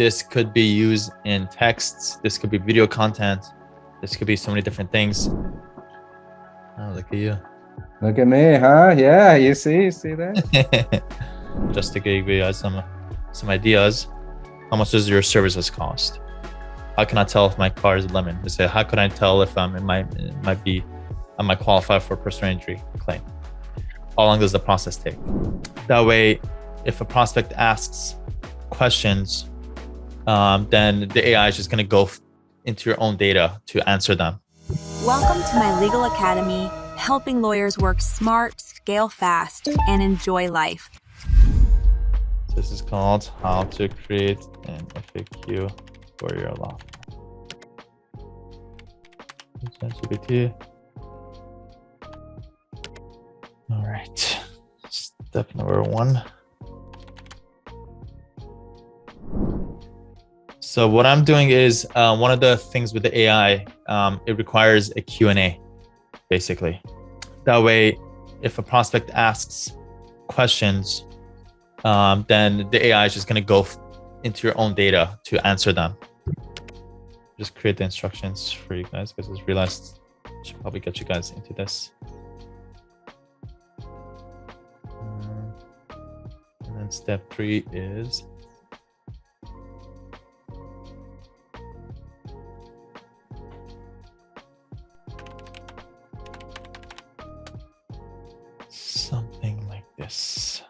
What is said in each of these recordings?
This could be used in texts. This could be video content. This could be so many different things. Oh, look at you. Look at me, huh? Yeah, you see that? Just to give you guys some ideas. How much does your services cost? How can I tell if my car is a lemon? They say, how can I tell if I might qualify for a personal injury claim? How long does the process take? That way, if a prospect asks questions, then the AI is just going to go into your own data to answer them. Welcome to my legal academy, helping lawyers work smart, scale fast, and enjoy life. This is called How to Create an FAQ for Your Law. ChatGPT. All right, step number 1. So what I'm doing is one of the things with the AI, it requires a Q&A, basically. That way, if a prospect asks questions, then the AI is just going to go into your own data to answer them. Just create the instructions for you guys because I just realized I should probably get you guys into this. And then step 3 is something like this.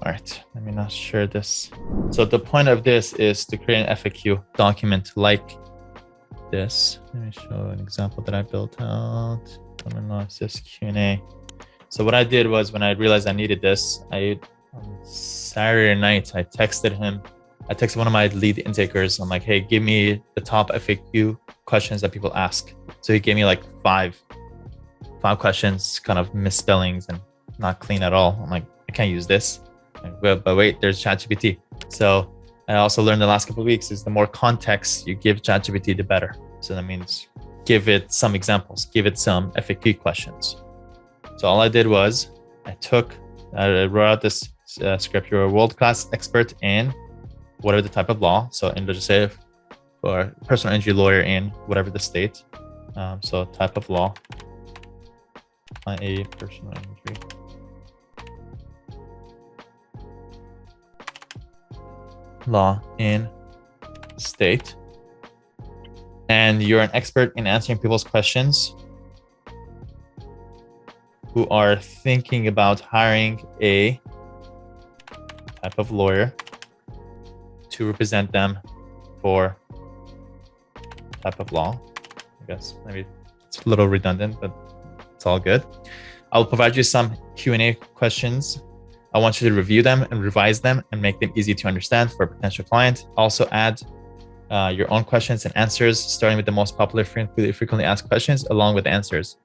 All right, let me not share this. So the point of this is to create an FAQ document like this. Let me show an example that I built out. It's just Q&A. So what I did was when I realized I needed this, on Saturday night, I texted one of my lead intakers. I'm like, hey, give me the top FAQ questions that people ask. So he gave me like five questions, kind of misspellings and not clean at all. I'm like, I can't use this. But wait, there's ChatGPT. So I also learned the last couple of weeks is the more context you give ChatGPT, the better. So that means give it some examples, give it some FAQ questions. So all I did was I wrote out this script. You're a world-class expert in whatever the type of law. So in legislative or personal injury lawyer in whatever the state. So type of law, a personal injury. Law in state, and you're an expert in answering people's questions who are thinking about hiring a type of lawyer to represent them for type of law. I guess maybe it's a little redundant, but it's all good. I'll provide you some Q&A questions. I want you to review them and revise them and make them easy to understand for a potential client. Also add your own questions and answers, starting with the most popular frequently asked questions along with answers.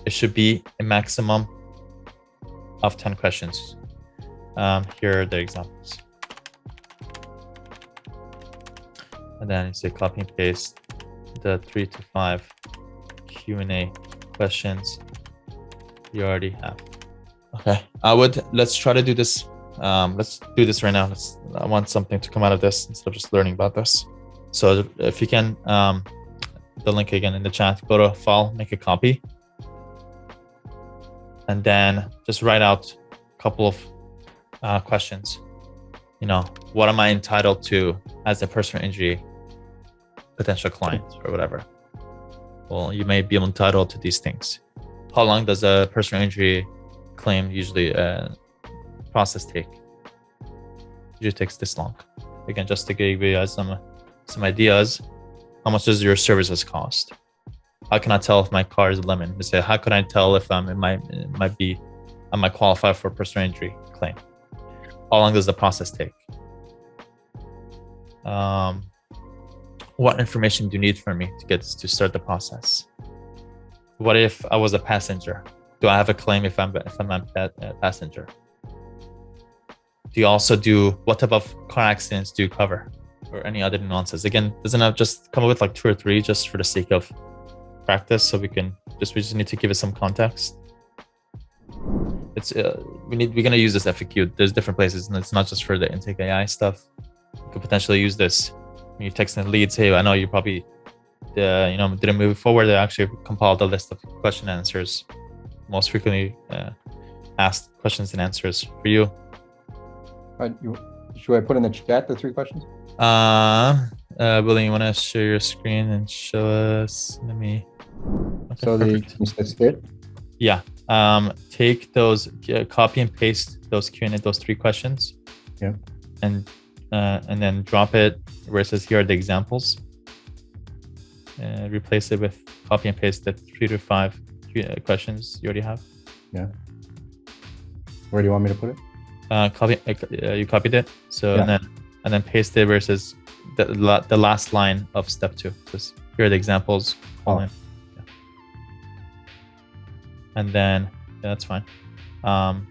It should be a maximum of 10 questions. Here are the examples. And then you say copy and paste the 3 to 5 Q&A questions you already have. Okay, let's try to do this. Let's do this right now. I want something to come out of this instead of just learning about this. So if you can, the link again in the chat, go to file, make a copy. And then just write out a couple of questions. What am I entitled to as a personal injury potential client or whatever? Well, you may be entitled to these things. How long does a personal injury claim usually process take? Usually takes this long. Again, just to give you guys some ideas. How much does your services cost? How can I tell if my car is a lemon? They say, how can I tell if I might qualify for a personal injury claim? How long does the process take? What information do you need from me to start the process? What if I was a passenger? Do I have a claim if I'm a passenger? Do you also what type of car accidents do you cover, or any other nuances? Again, doesn't have just come up with like 2 or 3 just for the sake of practice, so we just need to give it some context. It's we're gonna use this FAQ. There's different places, and it's not just for the intake AI stuff. You could potentially use this you text the leads, hey, I know you probably didn't move forward. They actually compiled a list of question answers, most frequently asked questions and answers for you. Should I put in the chat the 3 questions? William, you want to share your screen and show us? Let me. Okay, So that's it. Yeah. Take those, copy and paste those Q&A, those 3 questions. Yeah. And then drop it where it says here are the examples. Replace it with copy and paste the 3 to 5 questions you already have. Yeah. Where do you want me to put it? You copied it. So yeah. and then paste it where it says the last line of step 2. Just here are the examples. Yeah. And then that's fine. And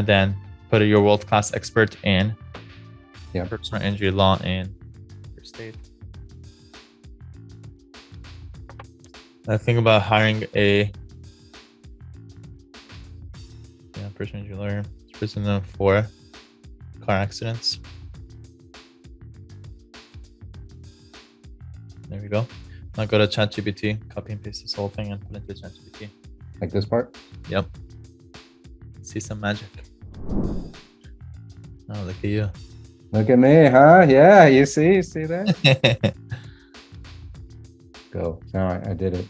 then put your world-class expert in personal injury law in your state. I think about hiring a personal injury lawyer. This person known for car accidents. There we go. Now go to ChatGPT, copy and paste this whole thing and put it into ChatGPT. Like this part? Yep. See some magic. Oh, look at you. Look at me, huh? Yeah, you see that? Go. No, I did it.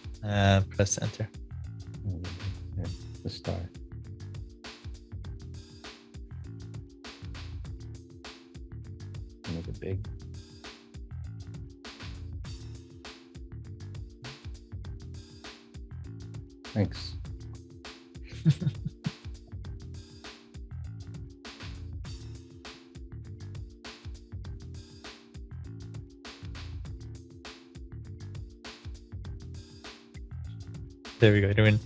Press enter. Yeah, the star. Make it big. Thanks. There we go. Doing.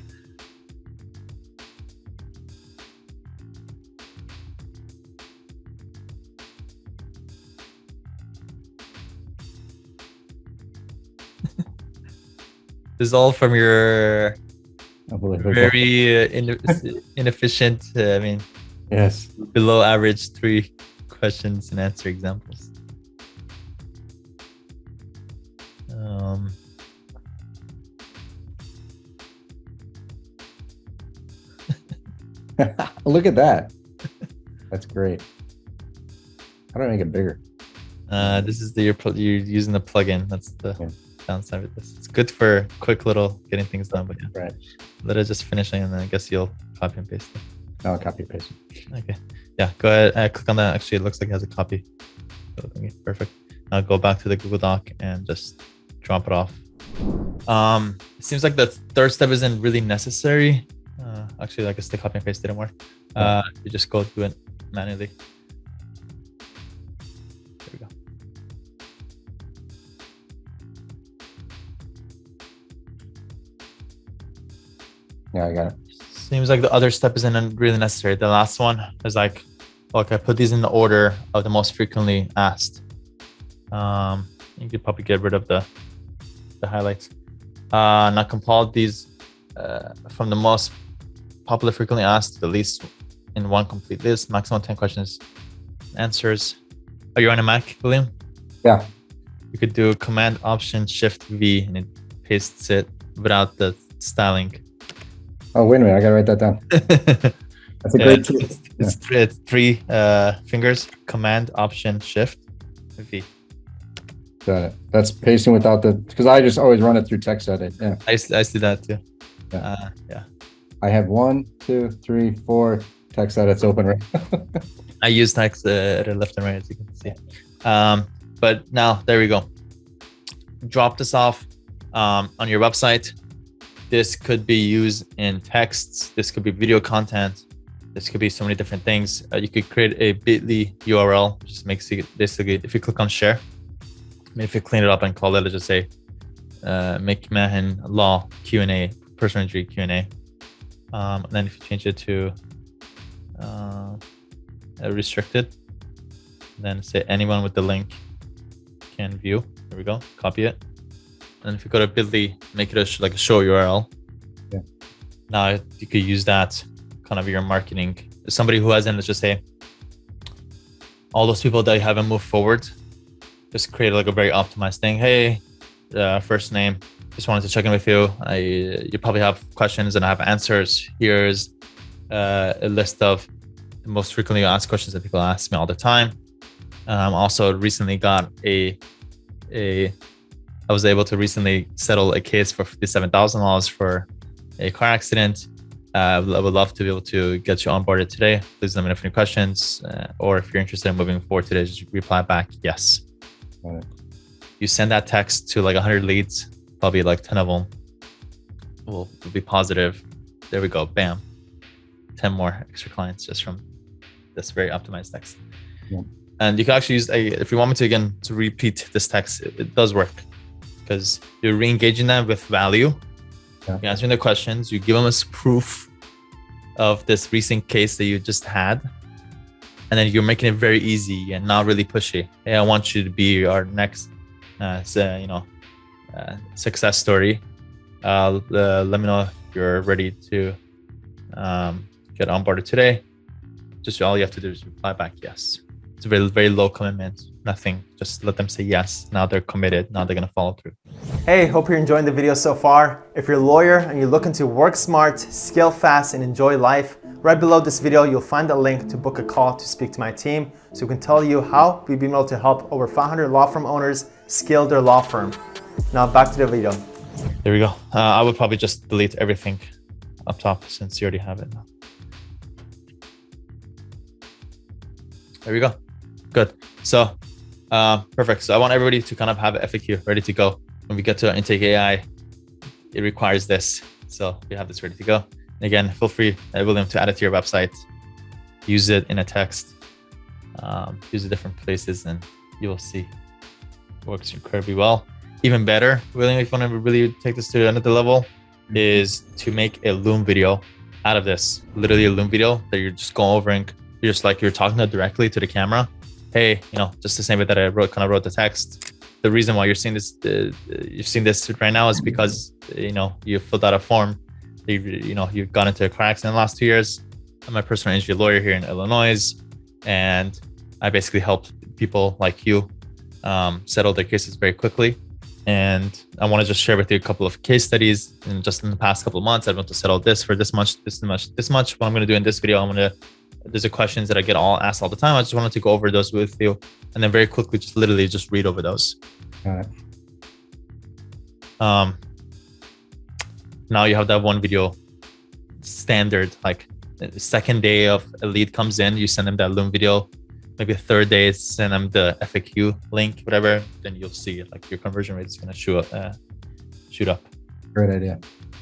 This is all from your very inefficient, yes, below average 3 questions and answer examples. Look at that. That's great. How do I make it bigger? This is you're using the plugin. That's the downside with this. It's good for quick little getting things done, but right. Let it just finishing, and then I guess you'll copy and paste it. No, copy and paste it. Okay. Yeah, go ahead. Click on that. Actually, it looks like it has a copy. Okay, perfect. Now go back to the Google Doc and just drop it off. It seems like the 3rd step isn't really necessary. Actually, I guess the copy and paste didn't work. You just go do it manually. There we go. Yeah, I got it. Seems like the other step isn't really necessary. The last one is like, okay, put these in the order of the most frequently asked. You could probably get rid of the highlights. Now compile these from the most popular frequently asked, the least in one complete list, maximum 10 questions, answers. Are you on a Mac, William? Yeah. You could do Command Option Shift V and it pastes it without the styling. Oh, wait a minute. I got to write that down. That's a great tool. It's 3 fingers, Command Option Shift V. Got it. That's pasting without because I just always run it through text edit. Yeah. I see that too. Yeah. I have 1, 2, 3, 4 text edits open right now. I use text edit left and right, as you can see. But now, there we go. Drop this off on your website. This could be used in texts. This could be video content. This could be so many different things. You could create a bit.ly URL, which just makes it basically, if you click on share, if you clean it up and call it, let's just say, McMahon Law Q&A, personal injury Q&A. And then if you change it to restricted, then say anyone with the link can view. There we go. Copy it. And if you go to bit.ly, make it a show URL. Yeah. Now you could use that kind of your marketing. Somebody who hasn't, let's just say, all those people that you haven't moved forward, just create like a very optimized thing. Hey, first name, just wanted to check in with you. You probably have questions and I have answers. Here's a list of the most frequently asked questions that people ask me all the time. Also recently got I was able to recently settle a case for $57,000 for a car accident. I would love to be able to get you onboarded today. Please let me know if you have any questions, or if you're interested in moving forward today, just reply back yes. Got it. You send that text to like 100 leads, probably like 10 of them will be positive. There we go, bam. 10 more extra clients just from this very optimized text. Yeah. And you can actually use if you want me to repeat this text, it does work because you're re-engaging them with value. Yeah. You're answering their questions. You give them a proof of this recent case that you just had. And then you're making it very easy and not really pushy. Hey, I want you to be our next, success story. Let me know if you're ready to get onboarded today. Just all you have to do is reply back yes. It's a very, very low commitment. Nothing. Just let them say yes. Now they're committed. Now they're going to follow through. Hey, hope you're enjoying the video so far. If you're a lawyer and you're looking to work smart, scale fast, and enjoy life, right below this video, you'll find a link to book a call to speak to my team so we can tell you how we've been able to help over 500 law firm owners scale their law firm. Now back to the video. There we go. I would probably just delete everything up top since you already have it now. There we go. Good. So perfect. So I want everybody to kind of have an FAQ ready to go. When we get to Intake AI, it requires this. So we have this ready to go. And again, feel free, William, to add it to your website. Use it in a text. Use it different places and you will see it works incredibly well. Even better, William, if you want to really take this to another level, is to make a Loom video out of this. Literally a Loom video that you're just going over and you're just like, you're talking directly to the camera. Hey, just the same way that I wrote the text. The reason why you're seeing this, right now is because, you filled out a form. You've gone into a car accident in the last 2 years. I'm a personal injury lawyer here in Illinois, and I basically help people like you settle their cases very quickly. And I want to just share with you a couple of case studies. And just in the past couple of months, I've been to settle this for this much. What I'm going to do in this video, there's a questions that I get asked all the time. I just wanted to go over those with you, and then very quickly, literally read over those. Got it. Now you have that one video standard, like the second day of a lead comes in, you send them that Loom video. Maybe the third day, send them the FAQ link, whatever. Then you'll see like your conversion rate is going to shoot up. Great idea.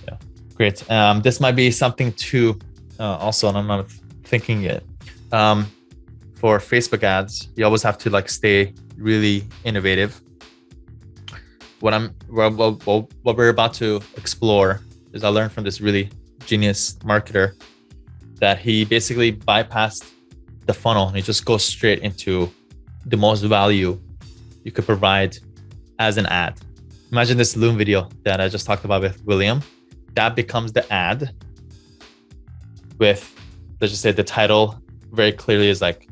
Yeah, great. This might be something to also, and I'm not thinking it. For Facebook ads, you always have to stay really innovative. What we're about to explore is I learned from this really genius marketer that he basically bypassed the funnel and he just goes straight into the most value you could provide as an ad. Imagine this Loom video that I just talked about with William. That becomes the ad with, let's just say the title very clearly is like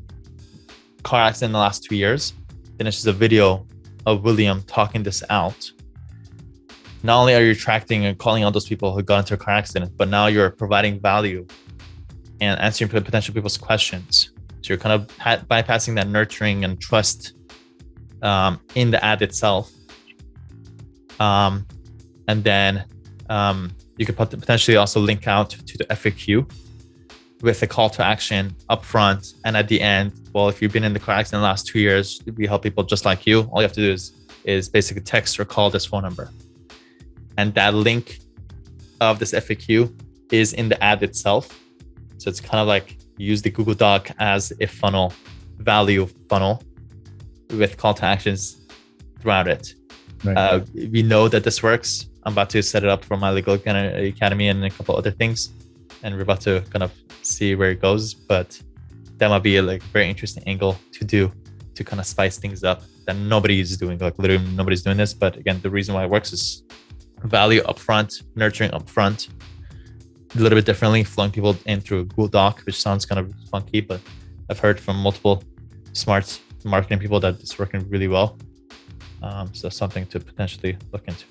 car accident in the last 2 years. Then it's just a video of William talking this out. Not only are you attracting and calling out those people who got into a car accident, but now you're providing value and answering potential people's questions. So you're kind of bypassing that nurturing and trust in the ad itself. And then you could potentially also link out to the FAQ with a call to action up front. And at the end, well, if you've been in the car accident in the last 2 years, we help people just like you. All you have to do is basically text or call this phone number. And that link of this FAQ is in the ad itself. So it's kind of like use the Google Doc as a funnel, value funnel with call to actions throughout it. Right. We know that this works. I'm about to set it up for my legal academy and a couple other things. And we're about to kind of see where it goes. But that might be a very interesting angle to do to kind of spice things up that nobody is doing. Literally nobody's doing this. But again, the reason why it works is value upfront, nurturing upfront, a little bit differently, flowing people in through a Google Doc, which sounds kind of funky, but I've heard from multiple smart marketing people that it's working really well. So something to potentially look into.